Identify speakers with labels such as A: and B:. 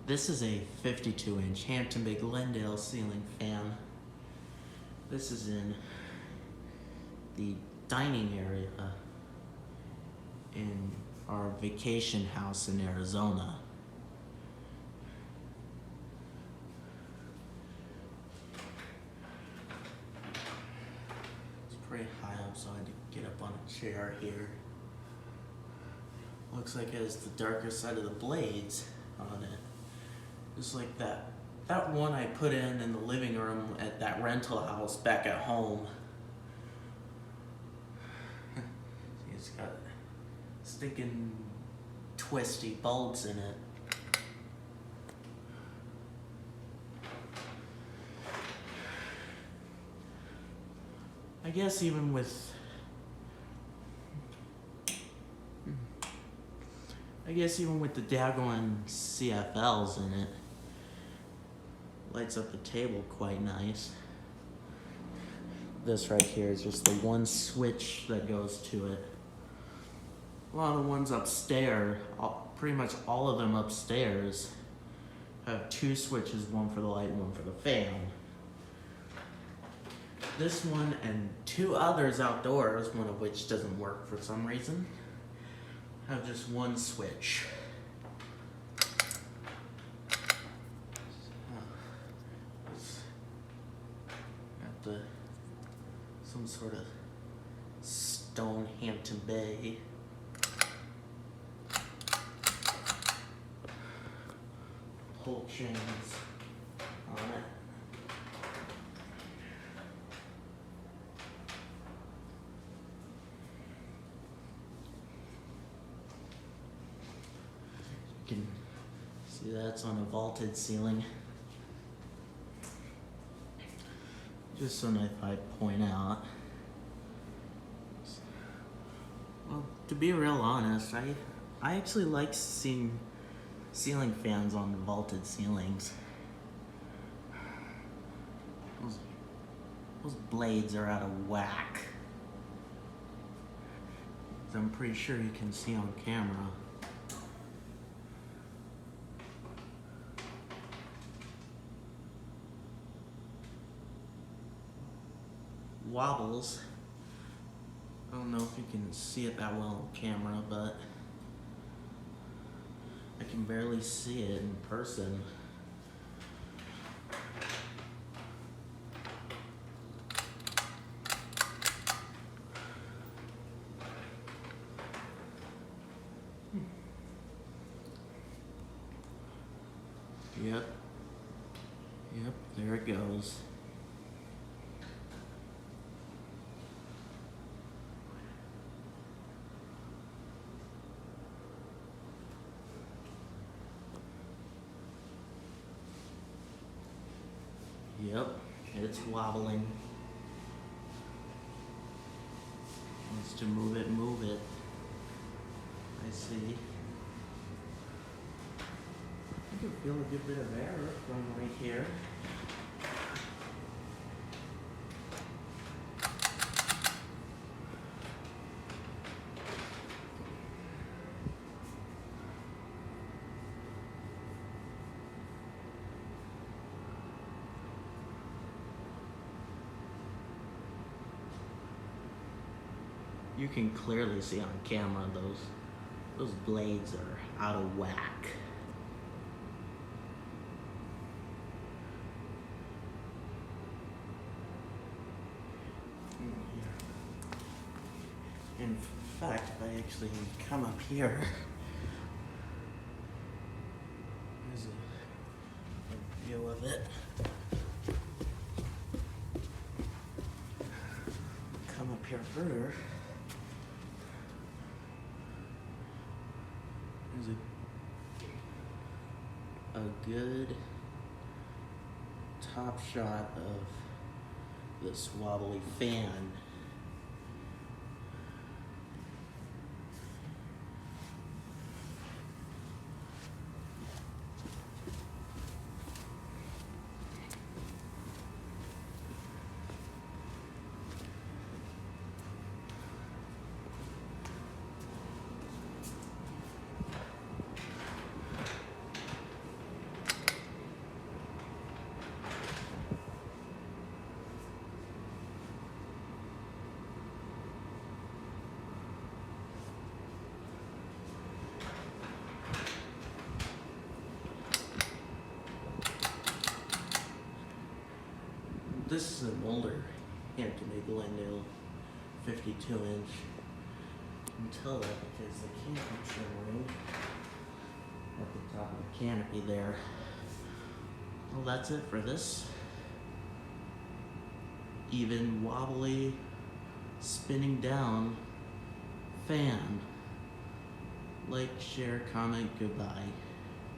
A: This is a 52-inch Hampton Bay Glendale ceiling fan. This is in the dining area in our vacation house in Arizona. It's pretty high up, so I had to get up on a chair here. Looks like it has the darker side of the blades on it. Just like that one I put in the living room at that rental house back at home. See, it's got stinking twisty bulbs in it. I guess even with the daggone CFLs in it, lights up the table quite nice. This right here is just the one switch that goes to it. A lot of the ones upstairs, pretty much all of them upstairs, have two switches, one for the light and one for the fan. This one and two others outdoors, one of which doesn't work for some reason, have just one switch. Got some sort of stone Hampton Bay. Pull chains on it. You can see that's on a vaulted ceiling. Just something I point out. Well, to be real honest, I actually like seeing ceiling fans on vaulted ceilings. Those blades are out of whack. I'm pretty sure you can see on camera. Wobbles. I don't know if you can see it that well on camera, but I can barely see it in person. Yep, there it goes. Yep, it's wobbling. Wants to move it, I see. I can feel a good bit of air from right here. You can clearly see on camera those blades are out of whack. In fact, if I actually come up here, there's a view of it. Come up here further. There's a good top shot of this wobbly fan. This is an older Anthony Glendale 52 inch. You can tell that because the canopy trim at the top of the canopy there. Well, that's it for this even wobbly spinning down fan. Like, share, comment, goodbye.